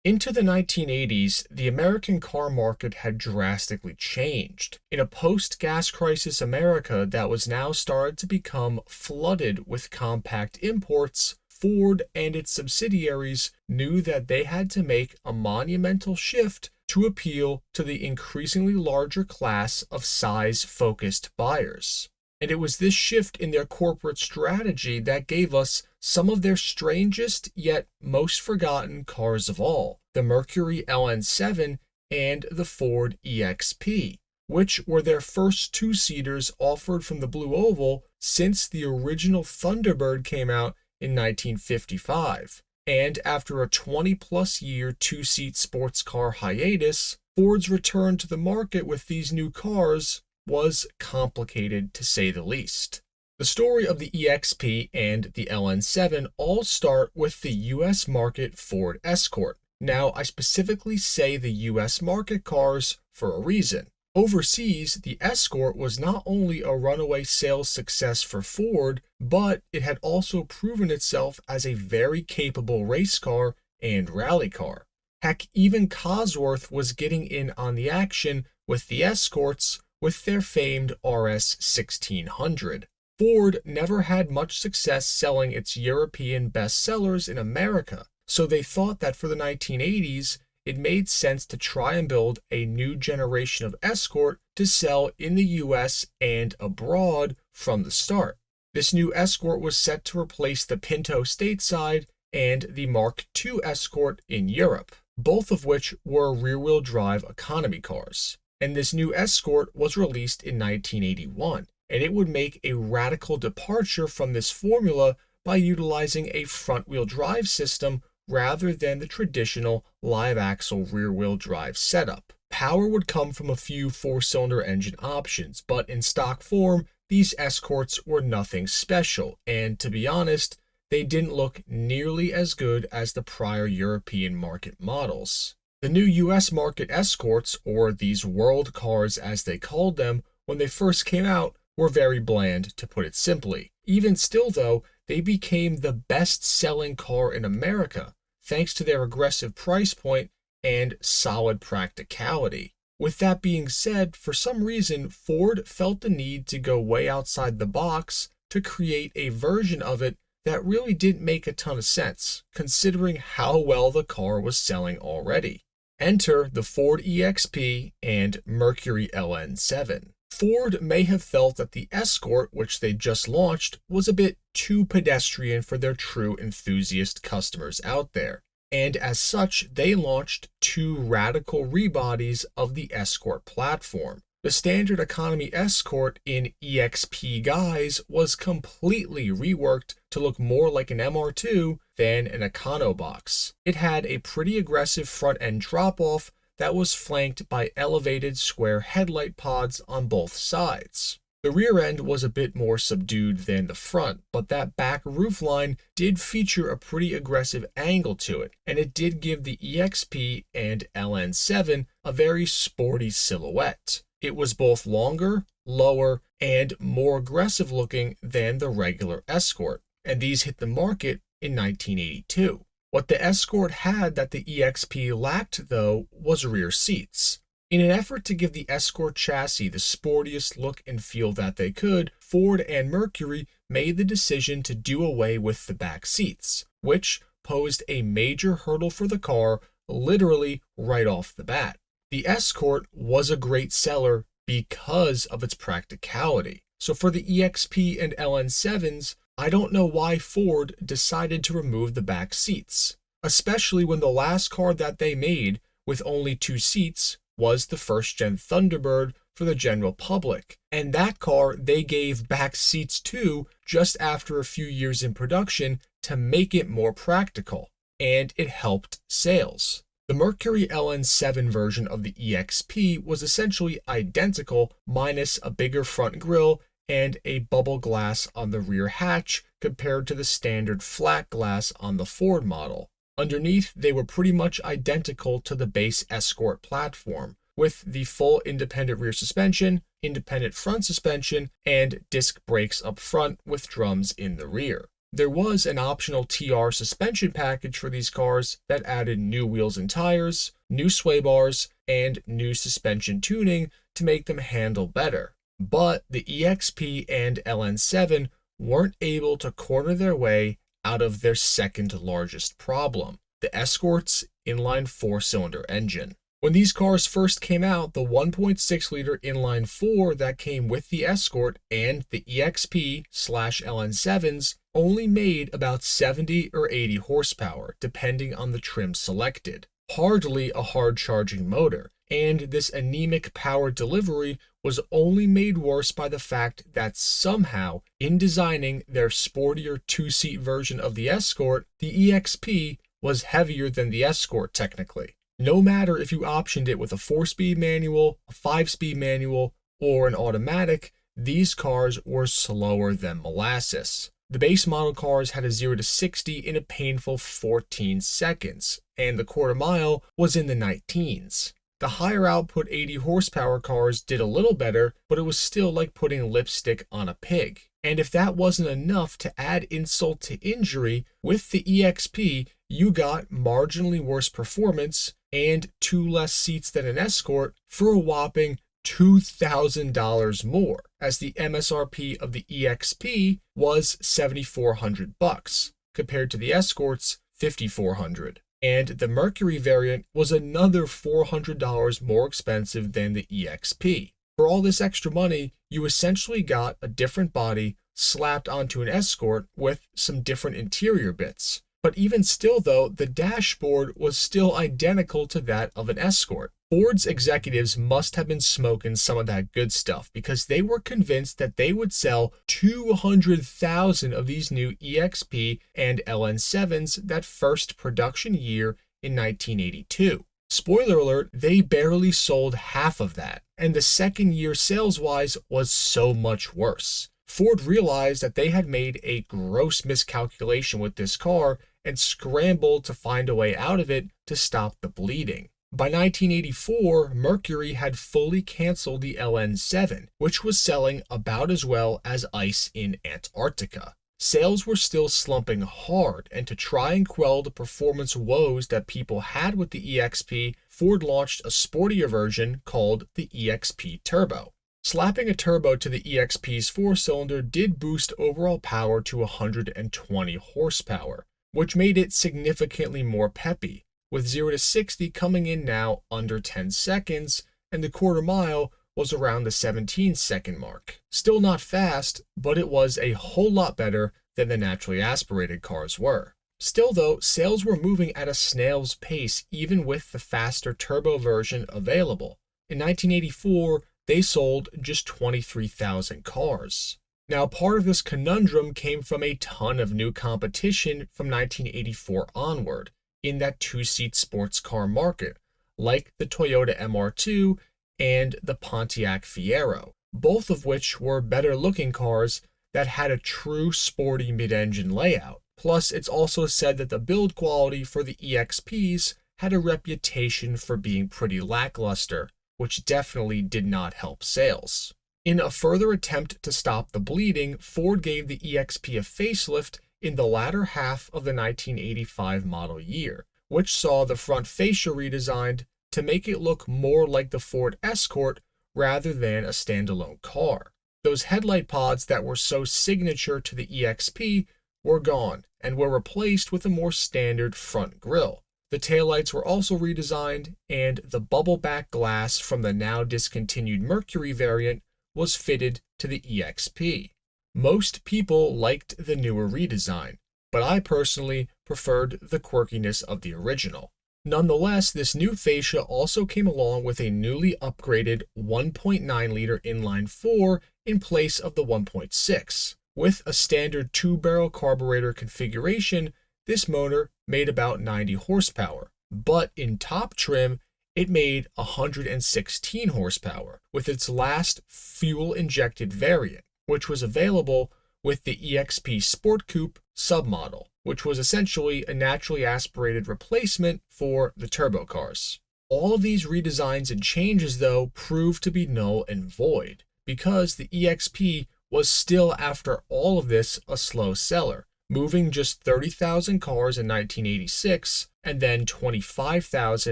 Into the 1980s, the American car market had drastically changed. In a post-gas crisis America that was now started to become flooded with compact imports, Ford and its subsidiaries knew that they had to make a monumental shift to appeal to the increasingly larger class of size-focused buyers. And it was this shift in their corporate strategy that gave us some of their strangest yet most forgotten cars of all, the Mercury LN7 and the Ford EXP, which were their first two-seaters offered from the Blue Oval since the original Thunderbird came out in 1955. And after a 20-plus year two-seat sports car hiatus, Ford's return to the market with these new cars was complicated to say the least. The story of the EXP and the LN7 all start with the US market Ford Escort. Now, I specifically say the US market cars for a reason. Overseas, the Escort was not only a runaway sales success for Ford, but it had also proven itself as a very capable race car and rally car. Heck, even Cosworth was getting in on the action with the Escorts with their famed RS 1600. Ford never had much success selling its European bestsellers in America, so they thought that for the 1980s, it made sense to try and build a new generation of Escort to sell in the US and abroad from the start. This new Escort was set to replace the Pinto stateside and the Mark II Escort in Europe, both of which were rear-wheel drive economy cars. And this new Escort was released in 1981, and it would make a radical departure from this formula by utilizing a front-wheel drive system rather than the traditional live-axle rear-wheel drive setup. Power would come from a few four-cylinder engine options, but in stock form, these Escorts were nothing special, and to be honest, they didn't look nearly as good as the prior European market models. The new US market Escorts, or these world cars as they called them when they first came out, were very bland, to put it simply. Even still though, they became the best-selling car in America, thanks to their aggressive price point and solid practicality. With that being said, for some reason, Ford felt the need to go way outside the box to create a version of it that really didn't make a ton of sense, considering how well the car was selling already. Enter the Ford EXP and Mercury LN7. Ford may have felt that the Escort, which they just launched, was a bit too pedestrian for their true enthusiast customers out there, and as such, they launched two radical rebodies of the Escort platform. The standard economy Escort in EXP guise was completely reworked to look more like an MR2 than an Econobox. It had a pretty aggressive front-end drop-off that was flanked by elevated square headlight pods on both sides. The rear end was a bit more subdued than the front, but that back roofline did feature a pretty aggressive angle to it, and it did give the EXP and LN7 a very sporty silhouette. It was both longer, lower, and more aggressive looking than the regular Escort, and these hit the market in 1982. What the Escort had that the EXP lacked, though, was rear seats. In an effort to give the Escort chassis the sportiest look and feel that they could, Ford and Mercury made the decision to do away with the back seats, which posed a major hurdle for the car literally right off the bat. The Escort was a great seller because of its practicality. So for the EXP and LN7s, I don't know why Ford decided to remove the back seats, especially when the last car that they made with only two seats was the first-gen Thunderbird for the general public, and that car they gave back seats to just after a few years in production to make it more practical, and it helped sales. The Mercury LN7 version of the EXP was essentially identical, minus a bigger front grille and a bubble glass on the rear hatch compared to the standard flat glass on the Ford model. Underneath, they were pretty much identical to the base Escort platform, with the full independent rear suspension, independent front suspension, and disc brakes up front with drums in the rear. There was an optional TR suspension package for these cars that added new wheels and tires, new sway bars, and new suspension tuning to make them handle better. But the EXP and LN7 weren't able to corner their way out of their second largest problem, the Escort's inline four-cylinder engine. When these cars first came out, the 1.6-liter inline four that came with the Escort and the EXP/LN7s only made about 70 or 80 horsepower, depending on the trim selected. Hardly a hard-charging motor, and this anemic power delivery was only made worse by the fact that somehow, in designing their sportier two-seat version of the Escort, the EXP was heavier than the Escort technically. No matter if you optioned it with a 4-speed manual, a 5-speed manual, or an automatic, these cars were slower than molasses. The base model cars had a 0 to 60 in a painful 14 seconds, and the quarter mile was in the 19s. The higher output 80 horsepower cars did a little better, but it was still like putting lipstick on a pig. And if that wasn't enough to add insult to injury, with the EXP, you got marginally worse performance and 2 less seats than an Escort for a whopping $2,000 more, as the MSRP of the EXP was $7,400 compared to the Escort's $5,400. And the Mercury variant was another $400 more expensive than the EXP. For all this extra money, you essentially got a different body slapped onto an Escort with some different interior bits. But even still though, the dashboard was still identical to that of an Escort. Ford's executives must have been smoking some of that good stuff because they were convinced that they would sell 200,000 of these new EXP and LN7s that first production year in 1982. Spoiler alert, they barely sold half of that, and the second year sales-wise was so much worse. Ford realized that they had made a gross miscalculation with this car and scrambled to find a way out of it to stop the bleeding. By 1984, Mercury had fully canceled the LN7, which was selling about as well as ice in Antarctica. Sales were still slumping hard, and to try and quell the performance woes that people had with the EXP, Ford launched a sportier version called the EXP Turbo. Slapping a turbo to the EXP's four-cylinder did boost overall power to 120 horsepower, which made it significantly more peppy, with 0 to 60 coming in now under 10 seconds, and the quarter mile was around the 17-second mark. Still not fast, but it was a whole lot better than the naturally aspirated cars were. Still though, sales were moving at a snail's pace even with the faster turbo version available. In 1984, they sold just 23,000 cars. Now, part of this conundrum came from a ton of new competition from 1984 onward in that two-seat sports car market, like the Toyota MR2 and the Pontiac Fiero, both of which were better-looking cars that had a true sporty mid-engine layout. Plus, it's also said that the build quality for the EXPs had a reputation for being pretty lackluster, which definitely did not help sales. In a further attempt to stop the bleeding, Ford gave the EXP a facelift in the latter half of the 1985 model year, which saw the front fascia redesigned to make it look more like the Ford Escort rather than a standalone car. Those headlight pods that were so signature to the EXP were gone and were replaced with a more standard front grille. The taillights were also redesigned, and the bubble back glass from the now discontinued Mercury variant was fitted to the EXP. Most people liked the newer redesign, but I personally preferred the quirkiness of the original. Nonetheless, this new fascia also came along with a newly upgraded 1.9-liter inline 4 in place of the 1.6. With a standard 2-barrel carburetor configuration, this motor made about 90 horsepower, but in top trim, it made 116 horsepower with its last fuel-injected variant, which was available with the EXP Sport Coupe submodel, which was essentially a naturally aspirated replacement for the turbo cars. All of these redesigns and changes, though, proved to be null and void, because the EXP was still, after all of this, a slow seller, moving just 30,000 cars in 1986 and then 25,000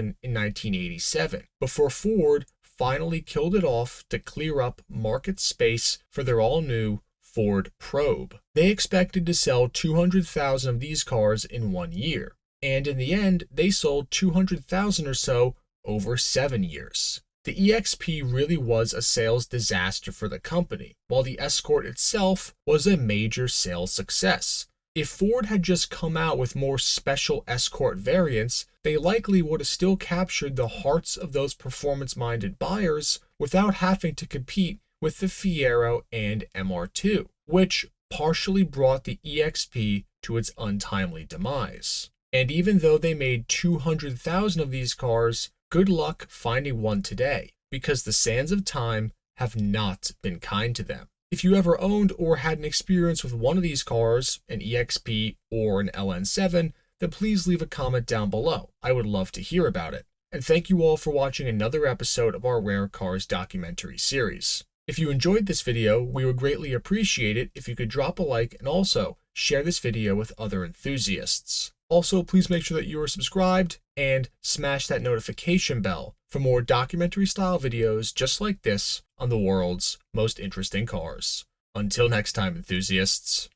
in 1987, before Ford finally killed it off to clear up market space for their all-new Ford Probe. They expected to sell 200,000 of these cars in 1 year, and in the end, they sold 200,000 or so over 7 years. The EXP really was a sales disaster for the company, while the Escort itself was a major sales success. If Ford had just come out with more special Escort variants, they likely would have still captured the hearts of those performance-minded buyers without having to compete with the Fiero and MR2, which partially brought the EXP to its untimely demise. And even though they made 200,000 of these cars, good luck finding one today, because the sands of time have not been kind to them. If you ever owned or had an experience with one of these cars, an EXP or an LN7, then please leave a comment down below. I would love to hear about it. And thank you all for watching another episode of our Rare Cars documentary series. If you enjoyed this video, we would greatly appreciate it if you could drop a like and also share this video with other enthusiasts. Also, please make sure that you are subscribed and smash that notification bell for more documentary-style videos just like this on the world's most interesting cars. Until next time, enthusiasts.